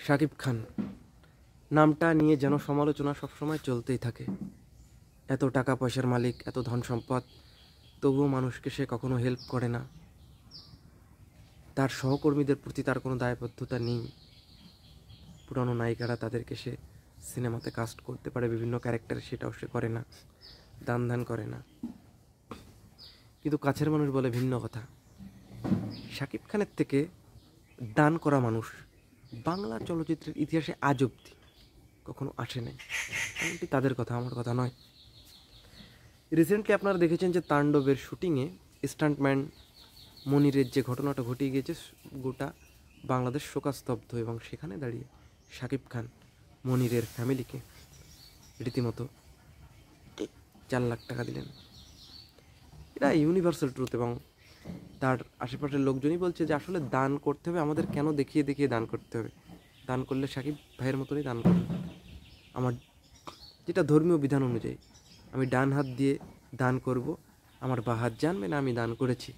শাকিব খান নামটা নিয়ে যেন সমালোচনা সবসময় চলতেই থাকে। এত টাকা পয়সার মালিক, এত ধন সম্পদ, তবুও মানুষকে সে কখনো হেল্প করে না। তার সহকর্মীদের প্রতি তার কোনো দায়বদ্ধতা নেই। পুরানো নায়িকারা তাদেরকে সে সিনেমাতে কাস্ট করতে পারে বিভিন্ন ক্যারেক্টারে, সেটাও সে করে না, দান ধ্যান করে না। কিন্তু কাছের মানুষ বলে ভিন্ন কথা। শাকিব খানের থেকে দান করা মানুষ বাংলা চলচ্চিত্রের ইতিহাসে আজ অবধি কখনো আসে নাই। এমনটি তাদের কথা, আমার কথা নয়। রিসেন্টলি আপনারা দেখেছেন যে তাণ্ডবের শুটিংয়ে স্টান্টম্যান মনিরের যে ঘটনাটা ঘটিয়ে গিয়েছে, গোটা বাংলাদেশ শোকাস্তব্ধ, এবং সেখানে দাঁড়িয়ে শাকিব খান মনিরের ফ্যামিলিকে রীতিমতো 4 লাখ টাকা দিলেন। এটা ইউনিভার্সাল ট্রুথ, এবং তার আশেপাশের লোকজনই বলছে যে আসলে দান করতে হবে, আমাদের কেন দেখিয়ে দেখিয়ে দান করতে হবে। দান করলে শাকিব ভাইয়ের মতনই দান করুন। আমার যেটা ধর্মীয় বিধান অনুযায়ী আমি ডান হাত দিয়ে দান করব, আমার বাঁ হাত জানবে না আমি দান করেছি।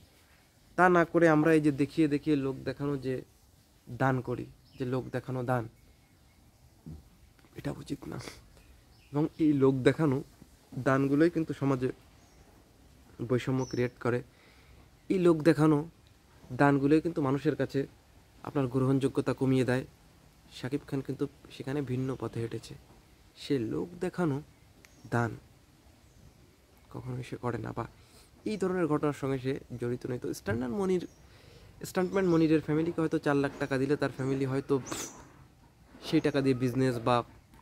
তা না করে আমরা এই যে দেখিয়ে দেখিয়ে লোক দেখানো যে দান করি, যে লোক দেখানো দান, এটা উচিত না। এবং এই লোক দেখানো দানগুলোই কিন্তু সমাজে বৈষম্য ক্রিয়েট করে। এই লোক দেখানো দানগুলোই কিন্তু মানুষের কাছে আপনার গ্রহণযোগ্যতা কমিয়ে দেয়। শাকিব খান কিন্তু সেখানে ভিন্ন পথে হেঁটেছে। সে লোক দেখানো দান কখনোই সে করে না, বা এই ধরনের ঘটনার সঙ্গে সে জড়িত নয়। তো স্টান্টম্যান মনিরের ফ্যামিলিকে হয়তো 4 লাখ টাকা দিলে তার ফ্যামিলি হয়তো সেই টাকা দিয়ে বিজনেস বা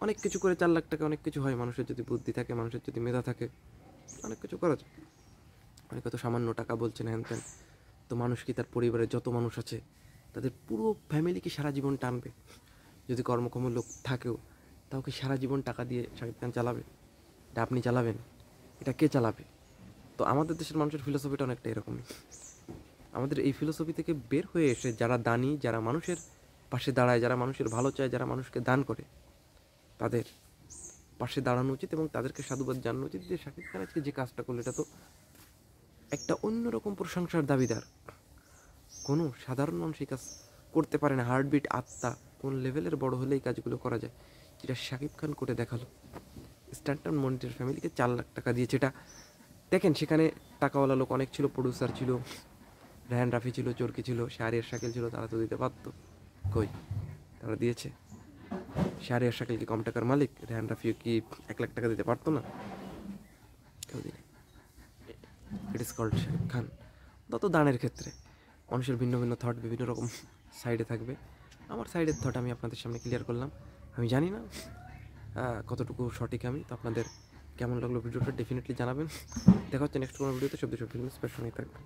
অনেক কিছু করে, 4 লাখ টাকা অনেক কিছু হয়। মানুষের যদি বুদ্ধি থাকে, মানুষের যদি মেধা থাকে, অনেক কিছু করা যায়। অনেকে তো সামান্য টাকা বলছেন হ্যান ত্যান। তো মানুষ কি তার পরিবারের যত মানুষ আছে তাদের পুরো ফ্যামিলিকে সারা জীবন টানবে? যদি কর্মক্ষম লোক থাকেও, তাও কি সারা জীবন টাকা দিয়ে শাকিব খান চালাবে? এটা আপনি চালাবেন? এটা কে চালাবে? তো আমাদের দেশের মানুষের ফিলোসফিটা অনেকটা এরকমই। আমাদের এই ফিলোসফি থেকে বের হয়ে এসে যারা দানি, যারা মানুষের পাশে দাঁড়ায়, যারা মানুষের ভালো চায়, যারা মানুষকে দান করে, তাদের পাশে দাঁড়ানো উচিত এবং তাদেরকে সাধুবাদ জানানো উচিত যে শাকিব খান আজকে যে কাজটা করলো এটা তো একটা অন্যরকম প্রশংসার দাবিদার। কোনো সাধারণ মানুষ এই কাজ করতে পারে না। হার্টবিট, আত্মা কোন লেভেলের বড় হলে এই কাজগুলো করা যায়, যেটা শাকিব খান করে দেখালো। স্ট্যান্টন মনিটের ফ্যামিলিকে 4 লাখ টাকা দিয়েছে। এটা দেখেন, সেখানে টাকাওয়ালা লোক অনেক ছিল, প্রডিউসার ছিল, রায়হান রাফি ছিল, চরকি ছিল, শাহরিয়ার শাকিল ছিল, তারা তো দিতে পারতো। কই, তারা দিয়েছে? শাহরিয়ার শাকিল কি কম টাকার মালিক? রায়হান রাফিও কি 1 লাখ টাকা দিতে পারতো না? কেউ দিনে। It is called Shakib Khan. তত দানের ক্ষেত্রে মানুষের ভিন্ন ভিন্ন থট, বিভিন্ন রকম সাইডে থাকবে। আমার সাইডের থট আমি আপনাদের সামনে ক্লিয়ার করলাম। আমি জানি না কতটুকু সঠিক আমি। তো আপনাদের কেমন লাগলো ভিডিওটা ডেফিনেটলি জানাবেন। দেখা হচ্ছে নেক্সট কোনো ভিডিওতে। সব ফিল্ম স্পেশাল থাকবে।